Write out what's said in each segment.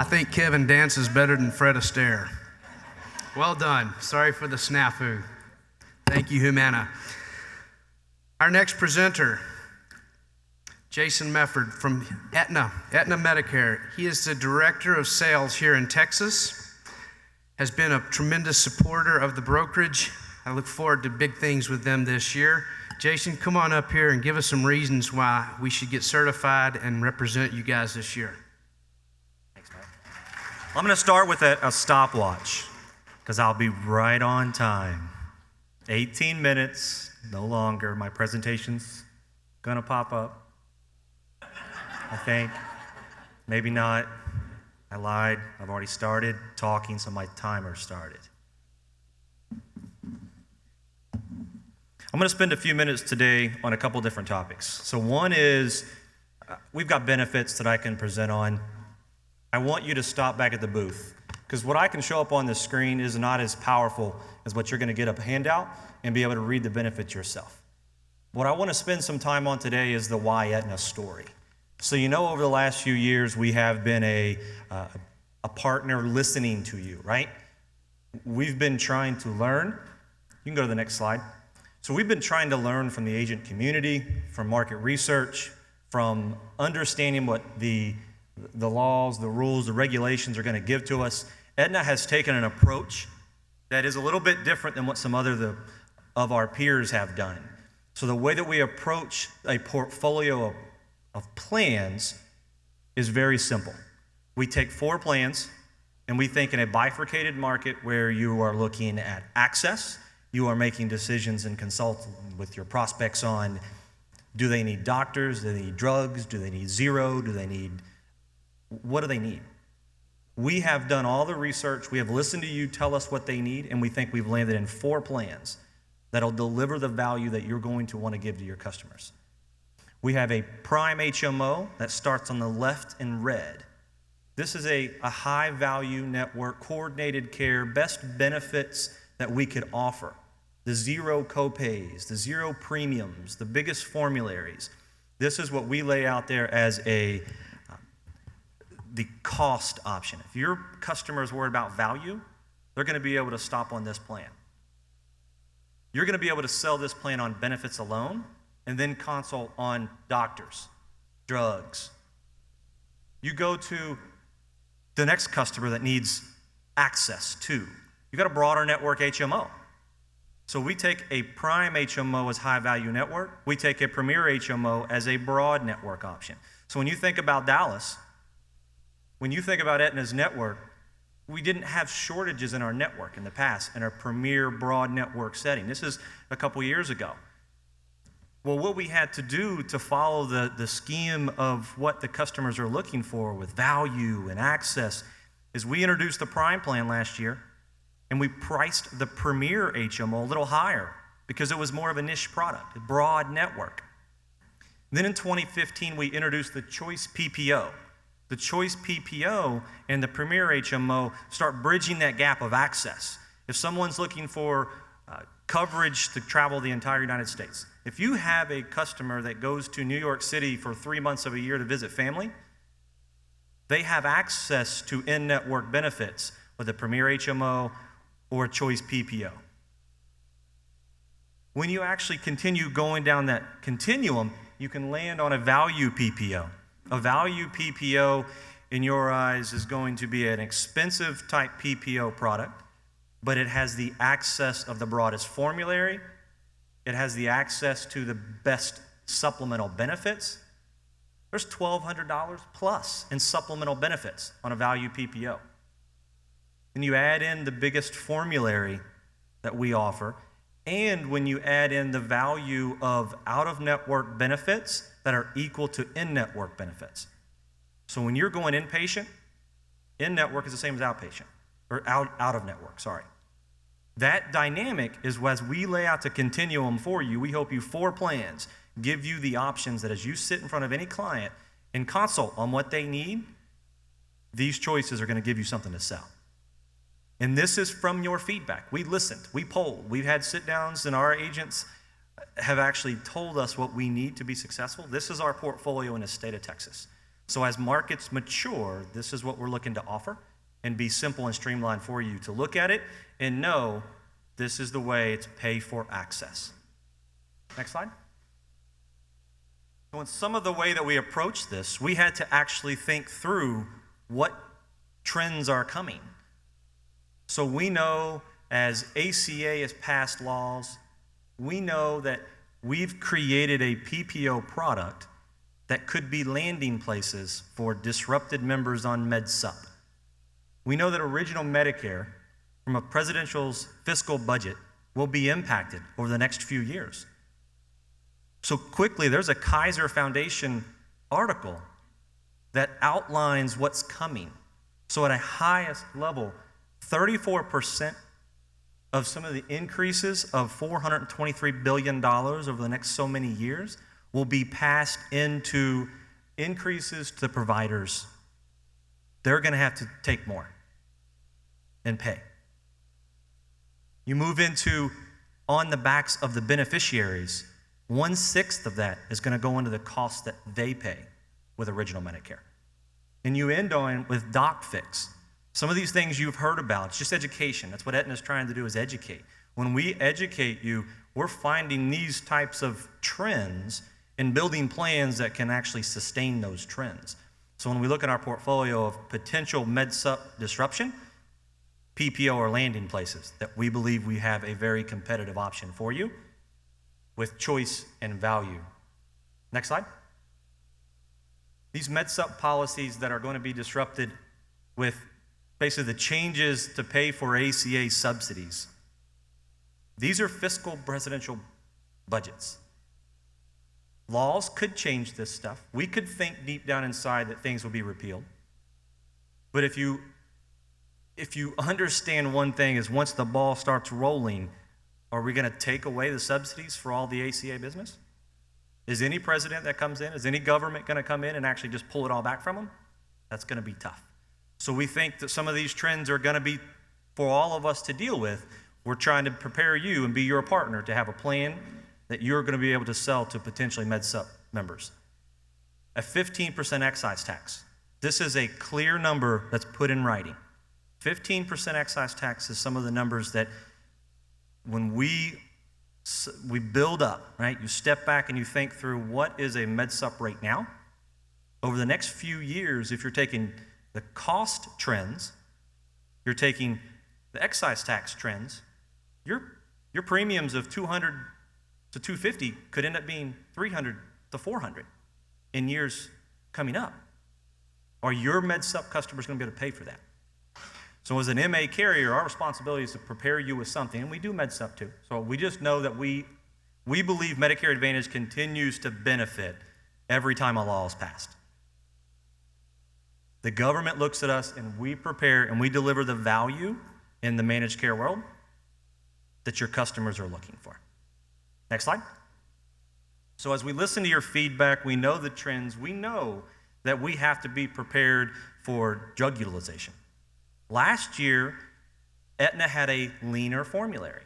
I think Kevin dances better than Fred Astaire. Well done. Sorry for the snafu. Thank you, Humana. Our next presenter, Jason Mefford from Aetna Medicare. He is the Director of Sales here in Texas, has been a tremendous supporter of the Brokerage. I look forward to big things with them this year. Jason, come on up here and give us some reasons why we should get certified and represent you guys this year. Thanks, Mike. I'm going to start with a stopwatch because I'll be right on time. 18 minutes, no longer. My presentation's going to pop up, I think. Maybe not. I lied. I've already started talking, so my timer started. I'm going to spend a few minutes today on a couple different topics. So one is, we've got benefits that I can present on. I want you to stop back at the booth, because what I can show up on the screen is not as powerful as what you're going to get a handout and be able to read the benefits yourself. What I want to spend some time on today is the why Aetna story. So over the last few years, we have been a partner listening to you, right? We've been trying to learn. You can go to the next slide. So we've been trying to learn from the agent community, from market research, from understanding what the laws, the rules, the regulations are going to give to us. Aetna has taken an approach that is a little bit different than what some other of our peers have done. So the way that we approach a portfolio of plans is very simple. We take 4 plans, and we think in a bifurcated market where you are looking at access, you are making decisions and consulting with your prospects on, do they need doctors, do they need drugs, do they need zero, what do they need? We have done all the research, we have listened to you tell us what they need, and we think we've landed in 4 plans that'll deliver the value that you're going to want to give to your customers. We have a prime HMO that starts on the left in red. This is a high-value network, coordinated care, best benefits that we could offer. The zero copays, the zero premiums, the biggest formularies. This is what we lay out there as the cost option. If your customer is worried about value, they're going to be able to stop on this plan. You're going to be able to sell this plan on benefits alone and then consult on doctors, drugs. You go to the next customer that needs access to. You've got a broader network HMO. So we take a prime HMO as high-value network. We take a premier HMO as a broad network option. So when you think about Dallas, when you think about Aetna's network, we didn't have shortages in our network in the past, in our premier broad network setting. This is a couple years ago. Well, what we had to do to follow the scheme of what the customers are looking for with value and access is we introduced the Prime plan last year, and we priced the Premier HMO a little higher because it was more of a niche product, a broad network. Then in 2015, we introduced the Choice PPO. The Choice PPO and the Premier HMO start bridging that gap of access. If someone's looking for coverage to travel the entire United States, if you have a customer that goes to New York City for 3 months of a year to visit family, they have access to in-network benefits with a Premier HMO or a Choice PPO. When you actually continue going down that continuum, you can land on a value PPO. A value PPO, in your eyes, is going to be an expensive type PPO product, but it has the access of the broadest formulary. It has the access to the best supplemental benefits. There's $1,200 plus in supplemental benefits on a value PPO. And you add in the biggest formulary that we offer, and when you add in the value of out-of-network benefits that are equal to in-network benefits. So when you're going inpatient, in-network is the same as outpatient, or out-of-network, sorry. That dynamic is as we lay out the continuum for you, we hope you 4 plans give you the options that as you sit in front of any client and consult on what they need, these choices are going to give you something to sell. And this is from your feedback. We listened, we polled, we've had sit-downs, and our agents have actually told us what we need to be successful. This is our portfolio in the state of Texas. So as markets mature, this is what we're looking to offer and be simple and streamlined for you to look at it and know this is the way to pay for access. Next slide. So in some of the way that we approach this, we had to actually think through what trends are coming. So we know as ACA has passed laws, we know that we've created a PPO product that could be landing places for disrupted members on MedSup. We know that original Medicare, from a presidential's fiscal budget, will be impacted over the next few years. So quickly, there's a Kaiser Foundation article that outlines what's coming. So at a highest level, 34% of some of the increases of $423 billion over the next so many years will be passed into increases to providers. They're going to have to take more and pay. You move into on the backs of the beneficiaries, 1/6 of that is going to go into the costs that they pay with original Medicare. And you end on with doc fix. Some of these things you've heard about, it's just education. That's what Aetna is trying to do, is educate. When we educate you, we're finding these types of trends and building plans that can actually sustain those trends. So when we look at our portfolio of potential MedSup disruption, PPO or landing places, that we believe we have a very competitive option for you with choice and value. Next slide. These MedSup policies that are going to be disrupted with basically the changes to pay for ACA subsidies. These are fiscal presidential budgets. Laws could change this stuff. We could think deep down inside that things will be repealed. But if you understand one thing is once the ball starts rolling, are we going to take away the subsidies for all the ACA business? Is any president that comes in, is any government going to come in and actually just pull it all back from them? That's going to be tough. So we think that some of these trends are going to be for all of us to deal with. We're trying to prepare you and be your partner to have a plan that you're going to be able to sell to potentially MedSup members. A 15% excise tax. This is a clear number that's put in writing. 15% excise tax is some of the numbers that when we build up, right? You step back and you think through what is a MedSup rate now. Over the next few years, if you're taking the cost trends, you're taking the excise tax trends, your premiums of $200 to $250 could end up being $300 to $400 in years coming up. Are your MedSup customers going to be able to pay for that? So as an MA carrier, our responsibility is to prepare you with something, and we do MedSup too. So we just know that we believe Medicare Advantage continues to benefit every time a law is passed. The government looks at us and we prepare and we deliver the value in the managed care world that your customers are looking for. Next slide. So as we listen to your feedback, we know the trends, we know that we have to be prepared for drug utilization. Last year, Aetna had a leaner formulary.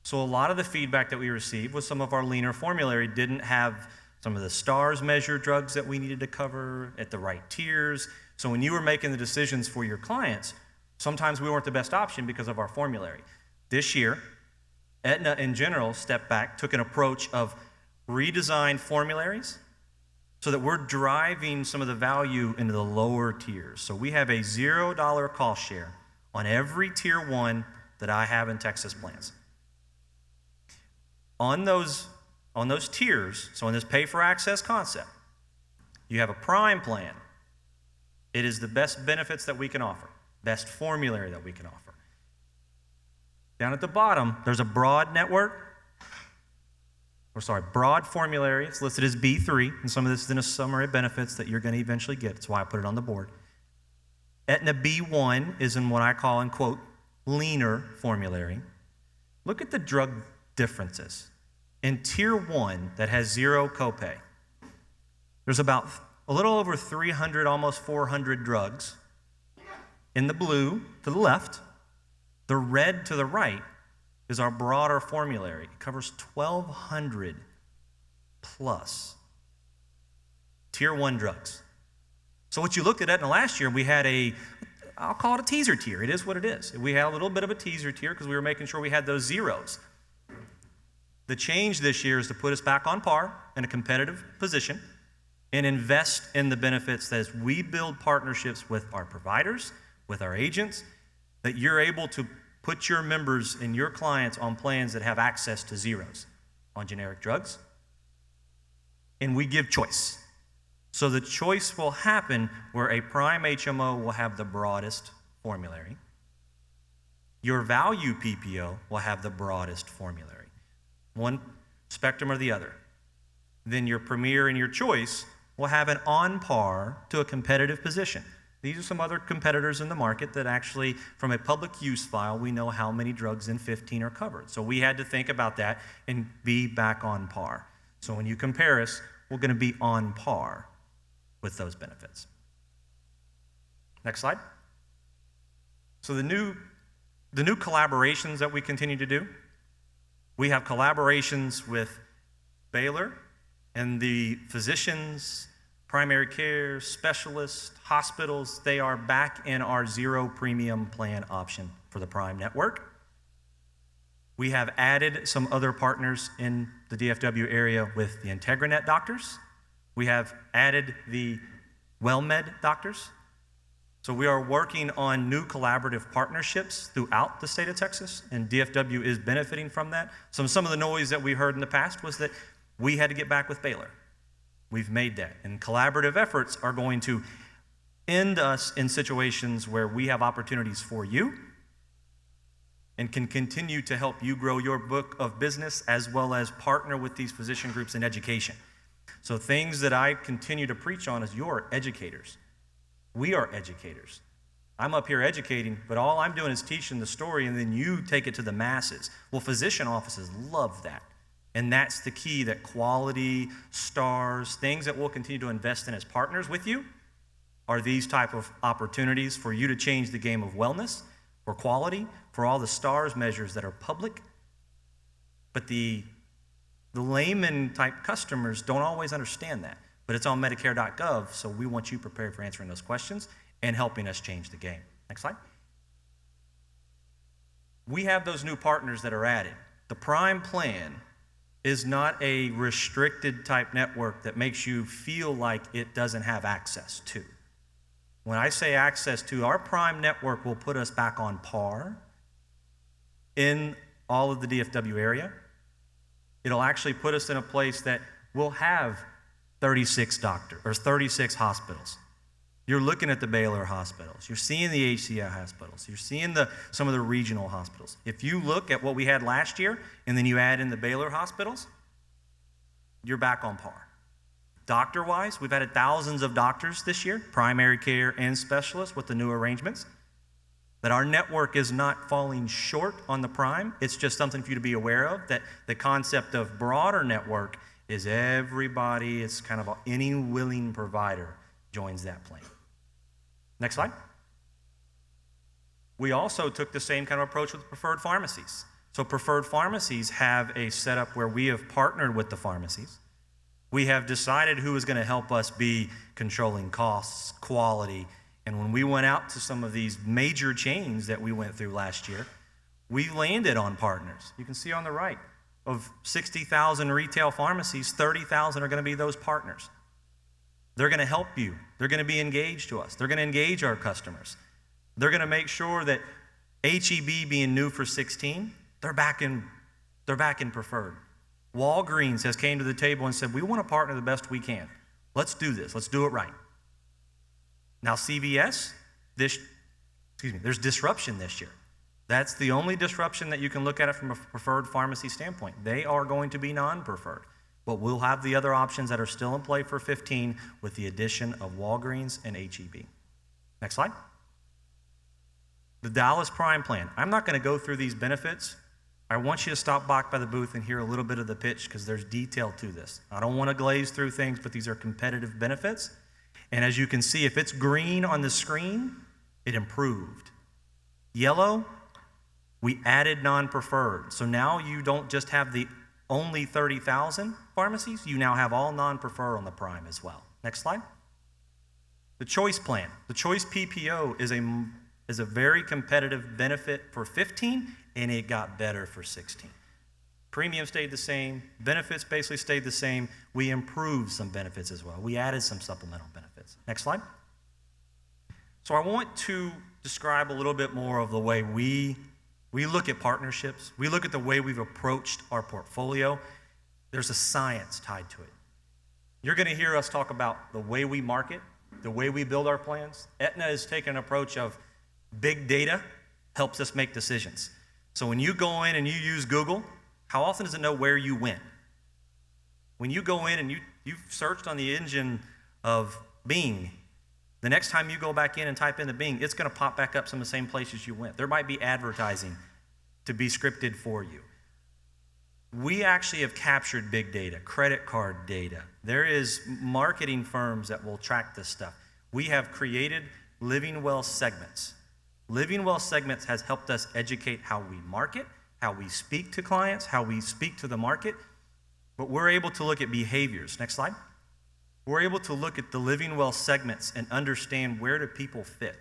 So a lot of the feedback that we received was some of our leaner formulary didn't have some of the stars measure drugs that we needed to cover at the right tiers. So when you were making the decisions for your clients, sometimes we weren't the best option because of our formulary. This year, Aetna in general stepped back, took an approach of redesigned formularies so that we're driving some of the value into the lower tiers. So we have a $0 cost share on every tier 1 that I have in Texas plans. On those tiers, so in this pay for access concept, you have a prime plan. It is the best benefits that we can offer, best formulary that we can offer. Down at the bottom, there's a broad formulary. It's listed as B3, and some of this is in a summary of benefits that you're going to eventually get. That's why I put it on the board. Aetna B1 is in what I call, in quote, leaner formulary. Look at the drug differences. In Tier 1 that has 0 copay, there's about a little over 300, almost 400 drugs. In the blue to the left, the red to the right is our broader formulary. It covers 1,200 plus Tier 1 drugs. So what you looked at Aetna last year, we had I'll call it a teaser tier. It is what it is. We had a little bit of a teaser tier because we were making sure we had those zeros. The change this year is to put us back on par in a competitive position and invest in the benefits that as we build partnerships with our providers, with our agents, that you're able to put your members and your clients on plans that have access to zeros on generic drugs. And we give choice. So the choice will happen where a prime HMO will have the broadest formulary. Your value PPO will have the broadest formulary. One spectrum or the other. Then your premier and your choice will have an on par to a competitive position. These are some other competitors in the market that actually, from a public use file, we know how many drugs in 15 are covered. So we had to think about that and be back on par. So when you compare us, we're going to be on par with those benefits. Next slide. So the new collaborations that we continue to do, we have collaborations with Baylor and the physicians, primary care, specialists, hospitals. They are back in our zero premium plan option for the Prime network. We have added some other partners in the DFW area with the IntegraNet doctors. We have added the WellMed doctors. So we are working on new collaborative partnerships throughout the state of Texas, and DFW is benefiting from that. Some of the noise that we heard in the past was that we had to get back with Baylor. We've made that, and collaborative efforts are going to end us in situations where we have opportunities for you and can continue to help you grow your book of business as well as partner with these physician groups in education. So things that I continue to preach on is you're educators. We are educators. I'm up here educating, but all I'm doing is teaching the story, and then you take it to the masses. Well, physician offices love that. And that's the key, that quality, stars, things that we'll continue to invest in as partners with you are these type of opportunities for you to change the game of wellness, for quality, for all the stars measures that are public. But the layman type customers don't always understand that, but it's on Medicare.gov, so we want you prepared for answering those questions and helping us change the game. Next slide. We have those new partners that are added. The Prime plan is not a restricted type network that makes you feel like it doesn't have access to. When I say access to, our Prime network will put us back on par in all of the DFW area. It'll actually put us in a place that will have 36 doctors or 36 hospitals. You're looking at the Baylor hospitals. You're seeing the HCI hospitals. You're seeing some of the regional hospitals. If you look at what we had last year and then you add in the Baylor hospitals, you're back on par. Doctor-wise, we've added thousands of doctors this year, primary care and specialists with the new arrangements. That our network is not falling short on the Prime. It's just something for you to be aware of, that the concept of broader network is everybody, it's kind of any willing provider joins that plan. Next slide. We also took the same kind of approach with preferred pharmacies. So preferred pharmacies have a setup where we have partnered with the pharmacies. We have decided who is going to help us be controlling costs, quality, and when we went out to some of these major chains that we went through last year, we landed on partners. You can see on the right, of 60,000 retail pharmacies, 30,000 are going to be those partners. They're going to help you. They're going to be engaged to us. They're going to engage our customers. They're going to make sure that HEB being new for 16, they're back in preferred. Walgreens has came to the table and said, we want to partner the best we can. Let's do this. Let's do it right. Now CVS, there's disruption this year. That's the only disruption that you can look at it from a preferred pharmacy standpoint. They are going to be non-preferred, but we'll have the other options that are still in play for 15 with the addition of Walgreens and HEB. Next slide. The Dallas Prime plan. I'm not going to go through these benefits. I want you to stop back by the booth and hear a little bit of the pitch because there's detail to this. I don't want to glaze through things, but these are competitive benefits. And as you can see, if it's green on the screen, it improved. Yellow, we added non-preferred. So now you don't just have the only 30,000 pharmacies, you now have all non-preferred on the Prime as well. Next slide. The choice plan, the choice PPO is a very competitive benefit for 15, and it got better for 16. Premium stayed the same, benefits basically stayed the same. We improved some benefits as well. We added some supplemental benefits. Next slide. So I want to describe a little bit more of the way we look at partnerships. We look at the way we've approached our portfolio. There's a science tied to it. You're going to hear us talk about the way we market, the way we build our plans. Aetna has taken an approach of big data helps us make decisions. So when you go in and you use Google, how often does it know where you went? When you go in and you've searched on the engine of Bing, the next time you go back in and type into Bing, it's going to pop back up some of the same places you went. There might be advertising to be scripted for you. We actually have captured big data, credit card data. There is marketing firms that will track this stuff. We have created Living Well segments. Living Well segments has helped us educate how we market, how we speak to clients, how we speak to the market, but we're able to look at behaviors. Next slide. We're able to look at the Living Well segments and understand where do people fit.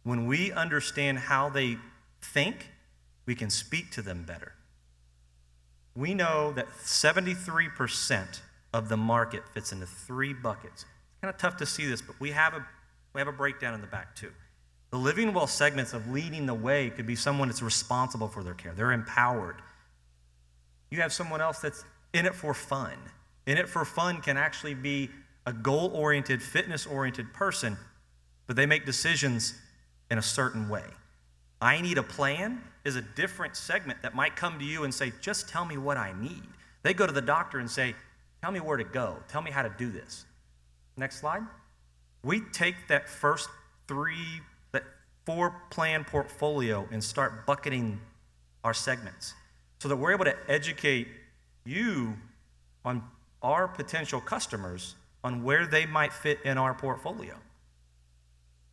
When we understand how they think, we can speak to them better. We know that 73% of the market fits into 3 buckets. It's kind of tough to see this, but we have a breakdown in the back too. The Living Well segments of leading the way could be someone that's responsible for their care. They're empowered. You have someone else that's in it for fun. In it for fun can actually be a goal-oriented, fitness-oriented person, but they make decisions in a certain way. I need a plan is a different segment that might come to you and say, just tell me what I need. They go to the doctor and say, tell me where to go. Tell me how to do this. Next slide. We take that first 4-plan portfolio and start bucketing our segments so that we're able to educate you on our potential customers on where they might fit in our portfolio.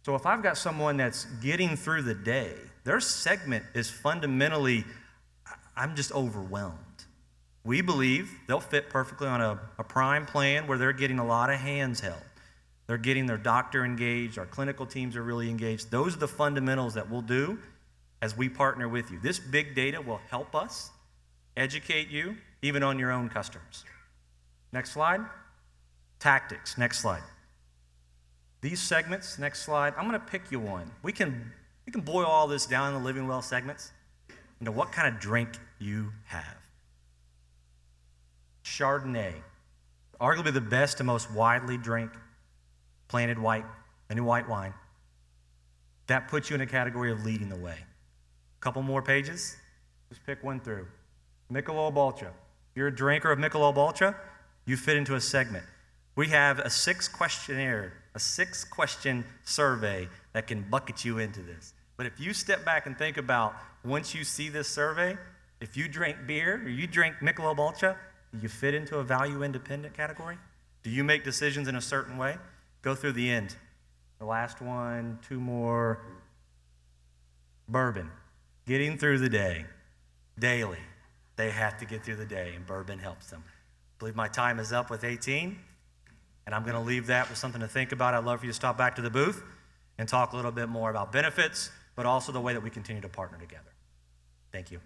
So if I've got someone that's getting through the day, their segment is fundamentally, I'm just overwhelmed. We believe they'll fit perfectly on a prime plan where they're getting a lot of hands held. They're getting their doctor engaged. Our clinical teams are really engaged. Those are the fundamentals that we'll do as we partner with you. This big data will help us educate you even on your own customers. Next slide. Tactics. Next slide. These segments, next slide, I'm going to pick you one. We can boil all this down in the Living Well segments into what kind of drink you have. Chardonnay, arguably the best and most widely drank planted white, any white wine. That puts you in a category of leading the way. A couple more pages. Just pick one through. Michelob Ultra. If you're a drinker of Michelob Ultra, you fit into a segment. We have a 6-question survey that can bucket you into this. But if you step back and think about, once you see this survey, if you drink beer or you drink Michelob Ultra, do you fit into a value-independent category? Do you make decisions in a certain way? Go through the end. The last one, 2 more. Bourbon. Getting through the day. Daily. They have to get through the day, and bourbon helps them. I believe my time is up with 18. And I'm going to leave that with something to think about. I'd love for you to stop back to the booth and talk a little bit more about benefits, but also the way that we continue to partner together. Thank you.